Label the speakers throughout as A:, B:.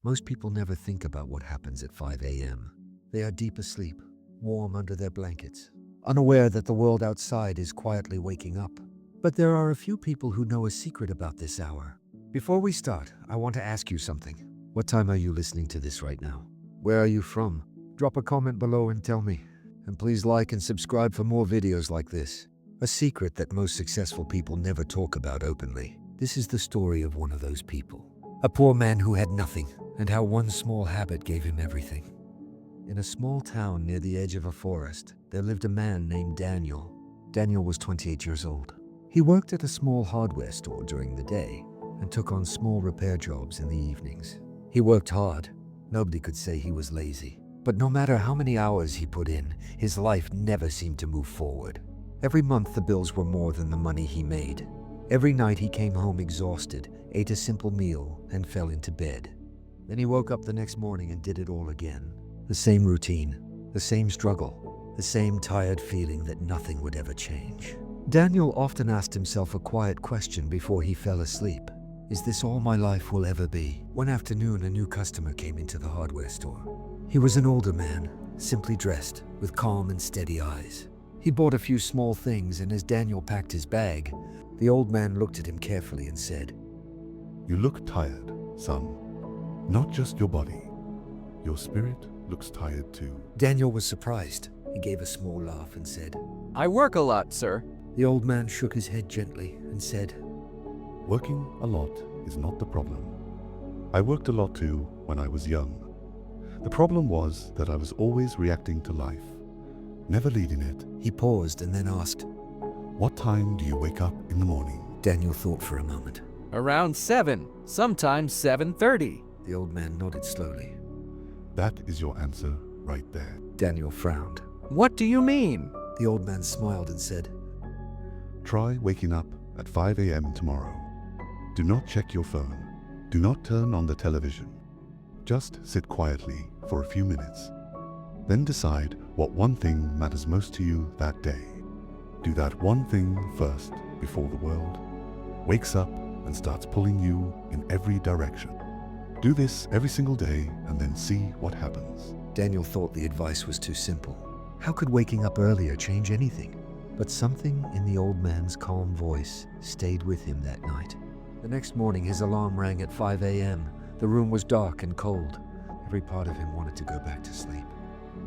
A: Most people never think about what happens at 5 a.m. They are deep asleep, warm under their blankets, unaware that the world outside is quietly waking up. But there are a few people who know a secret about this hour. Before we start, I want to ask you something. What time are you listening to this right now? Where are you from? Drop a comment below and tell me. And please like and subscribe for more videos like this. A secret that most successful people never talk about openly. This is the story of one of those people. A poor man who had nothing, and how one small habit gave him everything. In a small town near the edge of a forest, there lived a man named Daniel. Daniel was 28 years old. He worked at a small hardware store during the day and took on small repair jobs in the evenings. He worked hard. Nobody could say he was lazy. But no matter how many hours he put in, his life never seemed to move forward. Every month the bills were more than the money he made. Every night he came home exhausted, ate a simple meal, and fell into bed. Then he woke up the next morning and did it all again. The same routine, the same struggle, the same tired feeling that nothing would ever change. Daniel often asked himself a quiet question before he fell asleep. Is this all my life will ever be? One afternoon, a new customer came into the hardware store. He was an older man, simply dressed, with calm and steady eyes. He bought a few small things, and as Daniel packed his bag, the old man looked at him carefully and said,
B: "You look tired, son. Not just your body. Your spirit looks tired too."
A: Daniel was surprised. He gave a small laugh and said,
C: "I work a lot, sir."
A: The old man shook his head gently and said,
B: Working a lot is not the problem. I worked a lot too when I was young. The problem was that I was always reacting to life, never leading it.
A: He paused and then asked,
B: What time do you wake up in the morning?
A: Daniel thought for a moment.
C: Around 7, sometimes 7:30.
A: The old man nodded slowly.
B: That is your answer right there.
A: Daniel frowned.
C: What do you mean?
A: The old man smiled and said,
B: Try waking up at 5 a.m. tomorrow. Do not check your phone. Do not turn on the television. Just sit quietly for a few minutes. Then decide what one thing matters most to you that day. Do that one thing first before the world wakes up and starts pulling you in every direction. Do this every single day and then see what happens.
A: Daniel thought the advice was too simple. How could waking up earlier change anything? But something in the old man's calm voice stayed with him that night. The next morning, his alarm rang at 5 a.m. The room was dark and cold. Every part of him wanted to go back to sleep.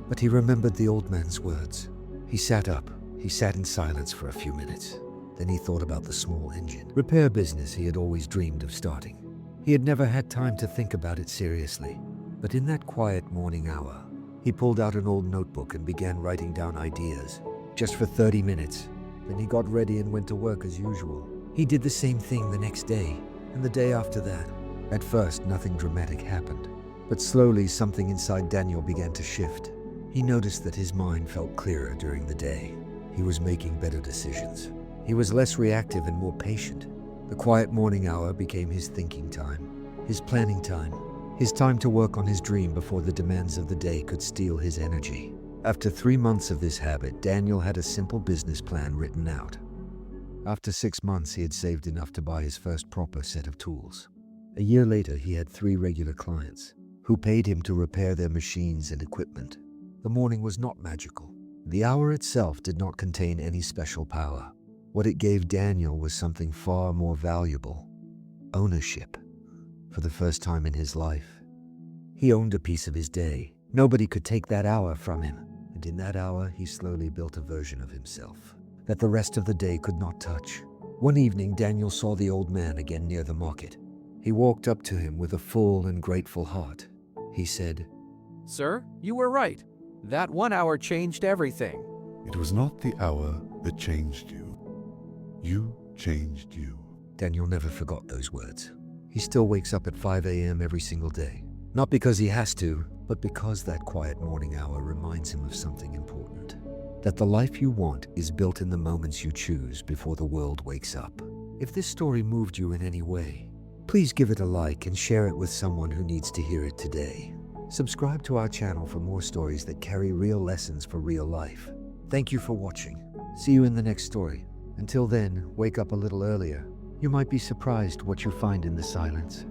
A: But he remembered the old man's words. He sat up. He sat in silence for a few minutes. Then he thought about the small engine repair business he had always dreamed of starting. He had never had time to think about it seriously. But in that quiet morning hour, he pulled out an old notebook and began writing down ideas. Just for 30 minutes. Then he got ready and went to work as usual. He did the same thing the next day, and the day after that. At first, nothing dramatic happened. But slowly, something inside Daniel began to shift. He noticed that his mind felt clearer during the day. He was making better decisions. He was less reactive and more patient. The quiet morning hour became his thinking time, his planning time, his time to work on his dream before the demands of the day could steal his energy. After 3 months of this habit, Daniel had a simple business plan written out. After 6 months, he had saved enough to buy his first proper set of tools. A year later, he had 3 regular clients who paid him to repair their machines and equipment. The morning was not magical. The hour itself did not contain any special power. What it gave Daniel was something far more valuable: ownership. For the first time in his life, he owned a piece of his day. Nobody could take that hour from him. And in that hour, he slowly built a version of himself that the rest of the day could not touch. One evening, Daniel saw the old man again near the market. He walked up to him with a full and grateful heart. He said,
C: Sir, you were right. That 1 hour changed everything.
B: It was not the hour that changed you. You changed you.
A: Daniel never forgot those words. He still wakes up at 5 a.m. every single day. Not because he has to, but because that quiet morning hour reminds him of something important. That the life you want is built in the moments you choose before the world wakes up. If this story moved you in any way, please give it a like and share it with someone who needs to hear it today. Subscribe to our channel for more stories that carry real lessons for real life. Thank you for watching. See you in the next story. Until then, wake up a little earlier. You might be surprised what you find in the silence.